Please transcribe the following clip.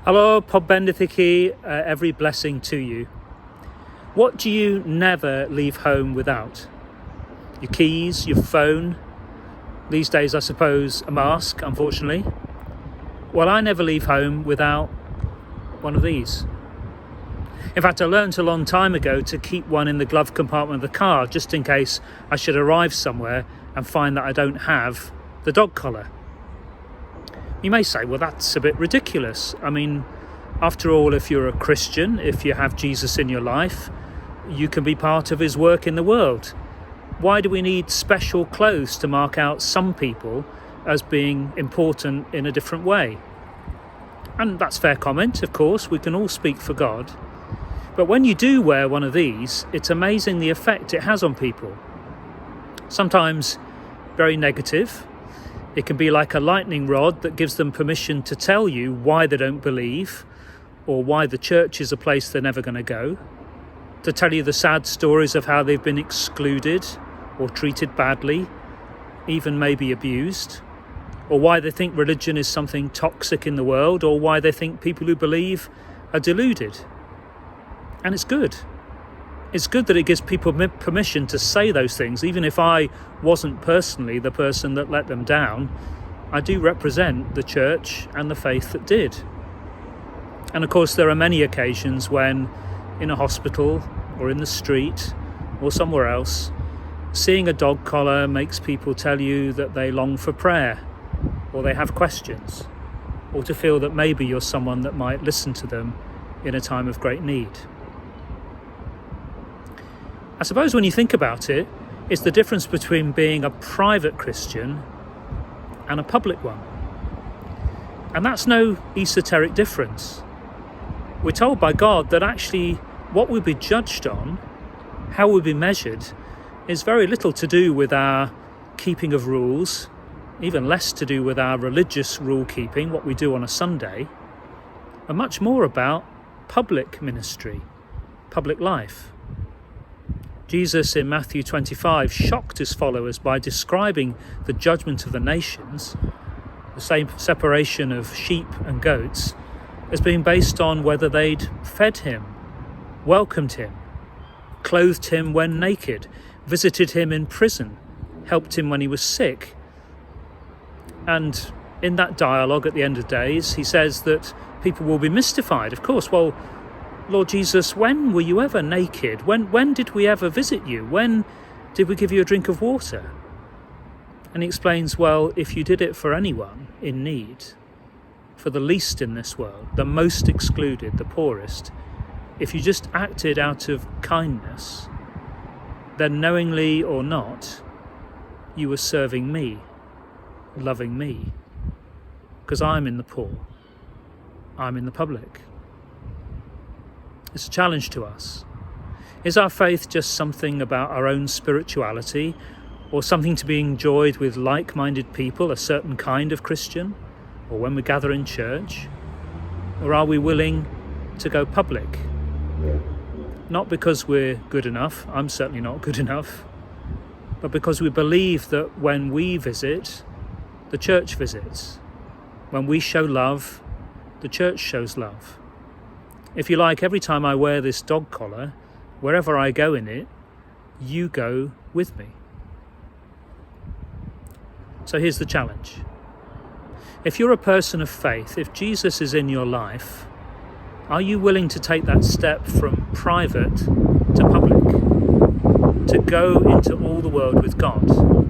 Hello, pob benedicti, every blessing to you. What do you never leave home without? Your keys, your phone, these days I suppose a mask, unfortunately. Well, I never leave home without one of these. In fact, I learned a long time ago to keep one in the glove compartment of the car, just in case I should arrive somewhere and find that I don't have the dog collar. You may say, well, that's a bit ridiculous. I mean, after all, if you're a Christian, if you have Jesus in your life, you can be part of his work in the world. Why do we need special clothes to mark out some people as being important in a different way? And that's fair comment, of course, we can all speak for God. But when you do wear one of these, it's amazing the effect it has on people. Sometimes very negative. It can be like a lightning rod that gives them permission to tell you why they don't believe, or why the church is a place they're never going to go, to tell you the sad stories of how they've been excluded or treated badly, even maybe abused, or why they think religion is something toxic in the world, or why they think people who believe are deluded. And it's good. It's good that it gives people permission to say those things. Even if I wasn't personally the person that let them down, I do represent the church and the faith that did. And of course, there are many occasions when in a hospital or in the street or somewhere else, seeing a dog collar makes people tell you that they long for prayer, or they have questions, or to feel that maybe you're someone that might listen to them in a time of great need. I suppose when you think about it, it's the difference between being a private Christian and a public one. And that's no esoteric difference. We're told by God that actually what we'll be judged on, how we'll be measured, is very little to do with our keeping of rules, even less to do with our religious rule keeping, what we do on a Sunday, and much more about public ministry, public life. Jesus in Matthew 25 shocked his followers by describing the judgment of the nations, the same separation of sheep and goats, as being based on whether they'd fed him, welcomed him, clothed him when naked, visited him in prison, helped him when he was sick. And in that dialogue at the end of days, he says that people will be mystified. Of course, well, Lord Jesus, when were you ever naked? When did we ever visit you? When did we give you a drink of water? And he explains, well, if you did it for anyone in need, for the least in this world, the most excluded, the poorest, if you just acted out of kindness, then knowingly or not, you were serving me, loving me, because I'm in the poor, I'm in the public. It's a challenge to us. Is our faith just something about our own spirituality, or something to be enjoyed with like-minded people, a certain kind of Christian, or when we gather in church? Or are we willing to go public? Not because we're good enough, I'm certainly not good enough, but because we believe that when we visit, the church visits. When we show love, the church shows love. If you like, every time I wear this dog collar, wherever I go in it, you go with me. So here's the challenge. If you're a person of faith, if Jesus is in your life, are you willing to take that step from private to public? To go into all the world with God?